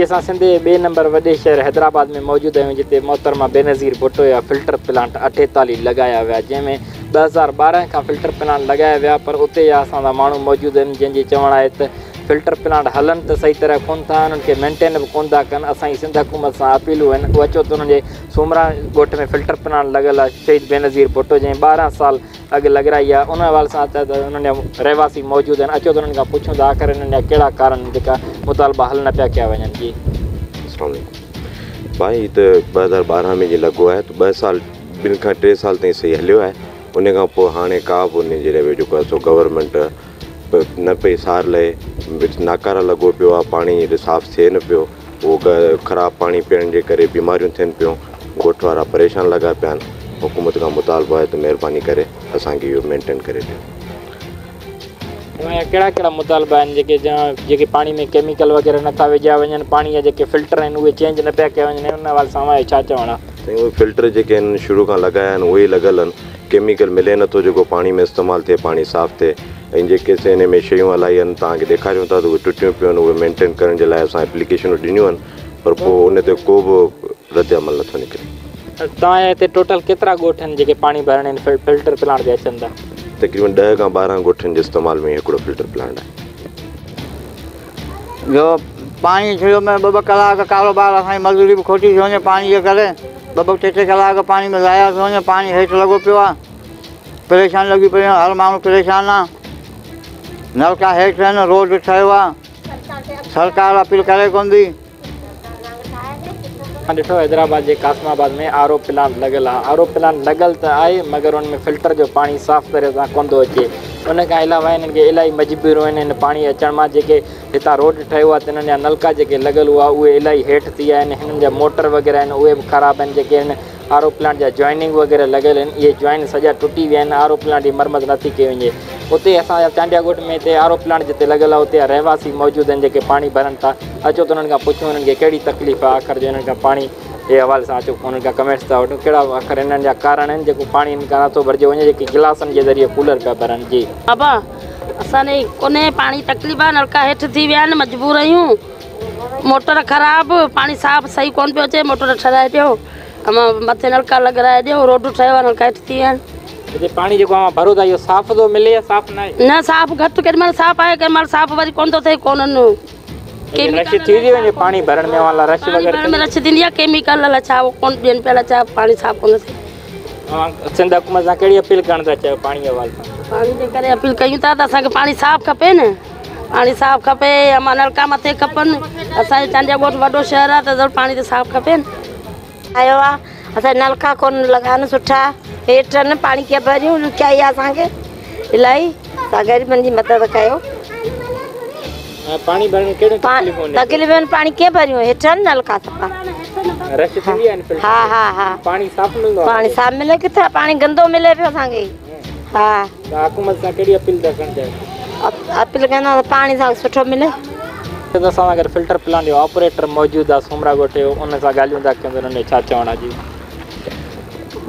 असां सिंध जे 2 नंबर वॾे शहर हैदराबाद में मौजूद आहियूं जिते मोहतरमा बेनज़ीर भुट्टो जा फिल्टर प्लांट 48 लॻाया विया जंहिंमें 2012 खां फिल्टर प्लांट लॻाया विया पर उते जा असांजा माण्हू मौजूद आहिनि जंहिंजी चवण आहे त फिल्टर प्लांट हलन त सही तरह कोन था उन्हनि खे मेंटेन बि कोन था कनि असांजी सिंध हुकूमत सां अपीलूं आहिनि उहो अचो त उन्हनि जे सूमरा ॻोठ में फिल्टर प्लांट लॻल आहे शहीद बेनज़ीर भुट्टो जंहिं 12 साल अॻु लॻाई आहे उन हवाले सां त उन्हनि जा रहवासी मौजूद आहिनि अचो त उन्हनि खां पुछूं था आख़िर इन्हनि जा कहिड़ा कारण जेका मुतालबा हल न पिया कया वञनि जी भाई त 2012 में जे लॻो आहे त 2 साल 2 खां 3 साल ताईं सही हलियो आहे उन खां पोइ हाणे का बि उन जे जेको आहे सो गवर्नमेंट न पई सार लहे नाकारा लॻो पियो आहे पाणी साफ़ु थिए न पियो उहो ख़राबु पाणी पीअण जे करे बीमारियूं थियनि पियूं ॻोठ वारा परेशान लॻा पिया आहिनि हुकूमत खां मुतालबो आहे त महिरबानी करे असांखे इहो मेंटेन करे ॾियो कहिड़ा कहिड़ा मुतालबा आहिनि जेके पाणी में केमिकल वग़ैरह नथा विझा वञनि पाणी जा जेके फिल्टर आहिनि उहे चेंज न पिया कया वञनि उन हवाले सां छा चवणु आहे उहे फिल्टर जेके आहिनि शुरू खां लॻाया आहिनि उहे ई लॻल आहिनि केमिकल मिले नथो जेको पाणी में इस्तेमालु थिए पाणी साफ़ु थिए ऐं जेके हिन में शयूं इलाही आहिनि तव्हांखे ॾेखारियूं था त उहे टुटियूं पियूं आहिनि उहे मेंटेन करण जे लाइ असां एप्लीकेशनूं ॾिनियूं आहिनि पर पोइ उन ते को बि रद्द अमल नथो निकिरे तव्हांजे हिते टोटल केतिरा ॻोठ आहिनि जेके पाणी भरण आहिनि फिल्टर प्लांट ते अचनि था तक़रीबन 10 खां 12 ॻोठनि जे इस्तेमाल में हिकिड़ो फिल्टर प्लांट आहे जो पाणी थियो में 2-2 कलाक कारोबार असांजी मज़दूरी बि खोटी थी वञे पाणी जे करे 2-2 3-3 कलाक पाणी में ज़ाया थो वञे पाणी हेठि लॻो पियो आहे परेशान लॻी पियूं हर माण्हू परेशान आहे नलका हेठि आहिनि रोड ठहियो आहे सरकार अपील करे कोन थी ॾिठो हैदराबाद जे कासमाबाद में आरो प्लांट लॻल आहे आरो प्लांट लॻल त आहे मगर उन में फिल्टर जो पाणी साफ़ु तरह सां कोन थो अचे उन खां अलावा हिननि खे इलाही मजबूरियूं आहिनि हिन पाणी अचण मां जेके हितां रोड ठहियो आहे त हिननि जा नलका जेके लॻल हुआ उहे इलाही हेठि थी विया आहिनि हिननि जा मोटर वग़ैरह आहिनि उहे बि ख़राबु आहिनि जेके आहिनि आरो प्लांट जा जॉइनिंग वग़ैरह लॻल आहिनि इहे जॉइन सॼा टुटी विया आहिनि आरो प्लांट जी मरमत नथी कई वञे उते असांजा चांडिया ॻोठ में हिते आरो प्लांट जिते लॻल आहे उते रहवासी मौजूदु आहिनि जेके पाणी भरनि था अचो त उन्हनि खां पुछूं उन्हनि खे कहिड़ी तकलीफ़ आहे आख़िर जो हिननि खां पाणी जे हवाले सां अचो उन्हनि खां कमेंट्स था वठूं कहिड़ा आख़िर हिननि जा कारण आहिनि जेको पाणी हिन खां नथो भरिजे वञे जेके गिलासनि जे ज़रिए कूलर पिया भरनि जी बाबा असांजे कोन्हे पाणी तकलीफ़ आहे नलका हेठि थी विया आहिनि मजबूर आहियूं मोटर ख़राबु पाणी साफ़ु सही कोन पियो अचे मोटर ठहाए ॾियो मथे नलका लॻाए ॾियो रोड ठहियो आहे नलका हेठि थी विया आहिनि पाणी जेको आहे भरो था इहो साफ़ु थो मिले या साफ़ु न आहे न साफ़ु घटि केॾीमहिल साफ़ु आहे केॾीमहिल साफ़ु वरी कोन थो थिए कोन्हनि रश थी थी वञे पाणी भरण में वाला रश वग़ैरह में रश थींदी आहे केमिकल छा कोन ॾियनि पिया छा पाणी साफ़ु कोन थिए सिंध हुकूमत सां कहिड़ी अपील करणु था चाहियो पाणी जे हवाले सां पाणी जे करे अपील कयूं था त असांखे पाणी साफ़ु खपे न पाणी साफ़ु खपे या मां नलका मथे खपनि असांजे चांडिया ॻोठ वॾो शहर आहे त पाणी त साफ़ु खपे न आयो आहे असां नलका कोन लॻा आहिनि सुठा हेठि आहिनि पाणी कीअं भरियूं ॾुखियाई आहे असांखे इलाही तव्हां ग़रीबनि जी मदद कयो पाणी भरण कहिड़े तकलीफ़ आहिनि पाणी कीअं भरियूं हेठि आहिनि नलका सफ़ा रश थींदी आहे हा हा हा पाणी साफ़ु मिलंदो आहे पाणी साफ़ु मिले किथे पाणी गंदो मिले पियो असांखे हा हुकूमत सां कहिड़ी अपील था करणु चाहियो अपील कंदा पाणी सां सुठो मिले असां सां गॾु फिल्टर प्लांट जो ऑपरेटर मौजूदु आहे सूमरा ॻोठ जो उन सां ॻाल्हियूं था कयूं हुन में छा चवणु आहे जी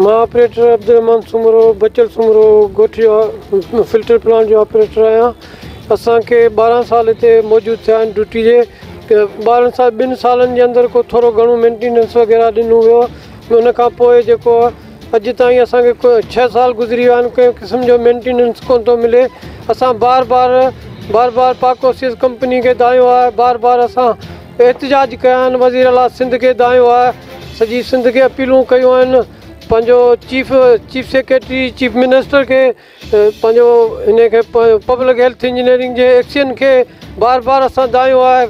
मां ऑपरेटर अब्दुलरहमान सूमरो बचल सूमरो ॻोठ जो फिल्टर प्लांट जो ऑपरेटर आहियां असांखे 12 साल हिते मौजूदु थिया आहिनि ड्यूटी जे 2 सालनि जे अंदरि को थोरो घणो मेंटेनेंस वग़ैरह ॾिनो वियो उन खां पोइ जेको अॼु ताईं असांखे 6 साल गुज़री विया आहिनि कंहिं क़िस्म जो मेंटेनेंस कोन थो मिले असां बार बार पाकोसिस कंपनी खे दायो आहे बार असां एहतिजाज कया आहिनि वज़ीर आला सिंध खे दायो आहे सॼी सिंध खे अपीलूं कयूं आहिनि पंहिंजो चीफ सेक्रेटरी चीफ मिनिस्टर खे पंहिंजो हिन खे पब्लिक हेल्थ इंजीनियरिंग जे एक्शन खे बार असां दायो आहे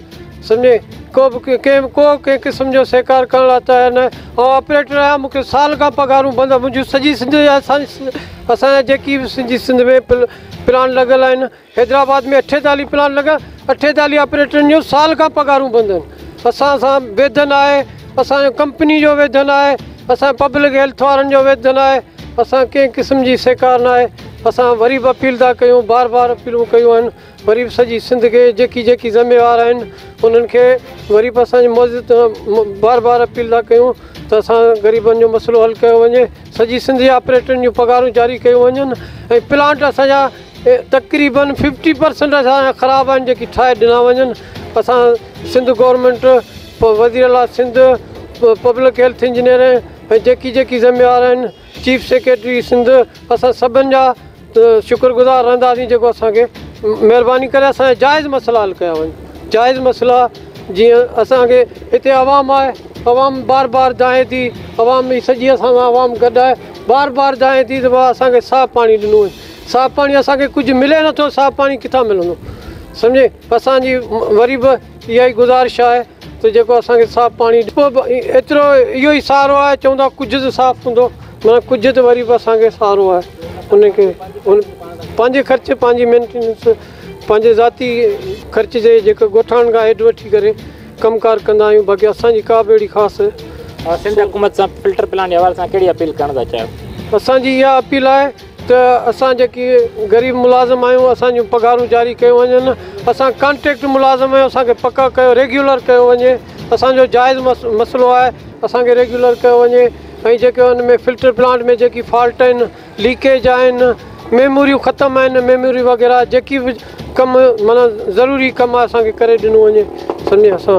सम्झे कंहिं क़िस्म जो सहकार करण लाइ तयारु न ऐं ऑपरेटर आहियां मूंखे साल खां पघारूं बंदि आहे मुंहिंजी सॼी सिंध जा असांजा जेकी बि सॼी सिंध में प्लान लॻल आहिनि हैदराबाद में 48 प्लान लॻा 48 ऑपरेटरनि जो साल खां पघारूं बंदि आहिनि असां वेतन आहे असांजो कंपनी जो वेतन आहे असां पब्लिक हेल्थ वारनि जो वेतन आहे असां कंहिं क़िस्म जी सहकार न आहे असां वरी बि अपील था कयूं बार अपीलूं कयूं आहिनि वरी बि सॼी सिंध खे जेकी ज़िम्मेवार आहिनि उन्हनि खे वरी बि असांजी मौजूदु बार अपील था कयूं त असां ग़रीबनि जो मसइलो हल कयो वञे सॼी सिंध जे ऑपरेटरनि जूं पघारूं जारी कयूं वञनि ऐं प्लांट असांजा तक़रीबन 50% असांजा ख़राबु आहिनि जेकी ठाहे ॾिना वञनि असां सिंध गवर्नमेंट वज़ीर आला सिंध पब्लिक हेल्थ इंजीनियर ऐं जेकी ज़िम्मेवार आहिनि चीफ सेक्रेटरी सिंध असां सभिनि जा शुक्रगुज़ार रहंदासीं जेको असांखे महिरबानी करे असांजा जाइज़ मसइला हल कया वञनि। जाइज़ मसइला जीअं असांखे हिते आवाम आहे, आवाम बार बार चाहे थी, आवाम जी सॼी असां आवाम गॾु आहे, बार बार चाहे थी त भाउ असांखे साफ़ु पाणी ॾिनो वञे। साफ़ु पाणी असांखे कुझु मिले नथो, साफ़ु पाणी किथां मिलंदो सम्झे। असांजी वरी बि इहा ई गुज़ारिश आहे त जेको असांखे साफ़ु पाणी एतिरो इहो ई सहारो आहे। चवंदा कुझु त साफ़ु हूंदो, माना कुझु त वरी बि असांखे सहारो आहे। उनखे पंहिंजे ख़र्च, पंहिंजी मेंटेनेंस, पंहिंजे ज़ाती ख़र्च जे जेको ॻोठाण खां हेठि वठी करे कमकार कंदा आहियूं। बाक़ी असांजी का बि अहिड़ी ख़ासि सिंध हुकूमत सां फिल्टर प्लांट जे हवाले सां कहिड़ी अपील करणु था चाहियो? असांजी इहा अपील आहे त असां जेकी ग़रीब मुलाज़िम आहियूं असांजूं पघारूं जारी कयूं वञनि। असां कॉन्ट्रेक्ट मुलाज़िम आहियूं, असांखे पका कयो, रेगुलर कयो वञे। असांजो जाइज़ मसइलो आहे, असांखे रेगुलर कयो वञे। ऐं जेके हुन में फिल्टर प्लांट में जेकी फॉल्ट आहिनि, लीकेज आहिनि, मेमोरियूं ख़तमु आहिनि, मेमोरी वग़ैरह जेकी बि कमु माना ज़रूरी कमु आहे असांखे करे ॾिनो वञे। सम्झे असां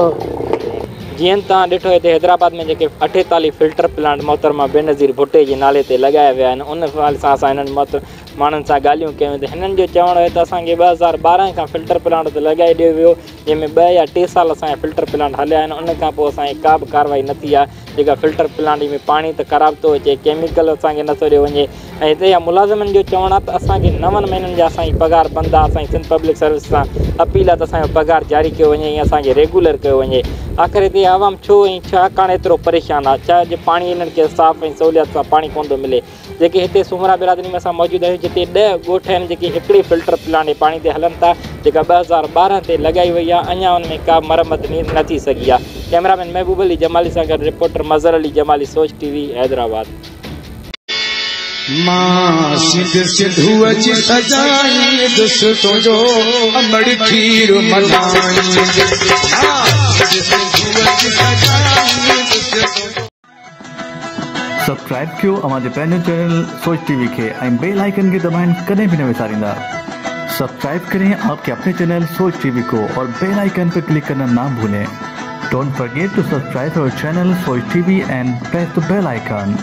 जीअं तव्हां ॾिठो हिते हैदराबाद में जेके 48 फिल्टर प्लांट मोहतरमा बेनज़ीर भुट्टे जे नाले ते लॻाया विया आहिनि, उन हवाले सां असां हिननि माण्हुनि सां ॻाल्हियूं कयूं त हिननि जो चवणु आहे त असांखे 2012 खां फिल्टर प्लांट ते लॻाए ॾियो वियो, जंहिंमें 2 या 3 साल असांजा फिल्टर प्लांट हलिया आहिनि। उन खां पोइ असांजी का बि कार्रवाई न थी आहे। जेका फिल्टर प्लांट में पाणी त ख़राबु थो अचे, केमिकल असांखे नथो ॾियो वञे। ऐं हिते जा मुलाज़िमनि जो चवणु आहे त असांखे 9 महीननि जा असांजी पघार बंदि आहे। असांजी सिंध पब्लिक सर्विस सां अपील आहे त असांजो पघार जारी कयो वञे ऐं असांखे रेगुलर कयो वञे। आख़िर हिते आवाम छो ऐं छाकाणि एतिरो परेशान आहे? छा जे पाणी हिननि खे साफ़ ऐं सहूलियत सां पाणी कोन थो मिले? जेके हिते सुमरा बिरादरी में असां मौजूदु आहियूं, जिते 10 ॻोठ आहिनि जेके हिकिड़ी फिल्टर प्लांट पाणी ते हलनि था, जेका 2012 ते लॻाई वई आहे। अञा हुन में का मरम्मत न थी सघी आहे। कैमरामैन महबूब अली जमाली सां गॾु रिपोर्टर मज़र अली जमाली, सोच टीवी, हैदराबाद। सब्सक्राइब कयो हमारे पंहिंजो चैनल सोच टीवी के ऐं बेल आइकन के दबाएं, कदें भी न विसारींदा। सब्सक्राइब करें आपके अपने चैनल सोच टीवी को और बेल आइकन पर क्लिक करना ना भूलें। Don't forget to subscribe our channel Soch TV and press the bell icon.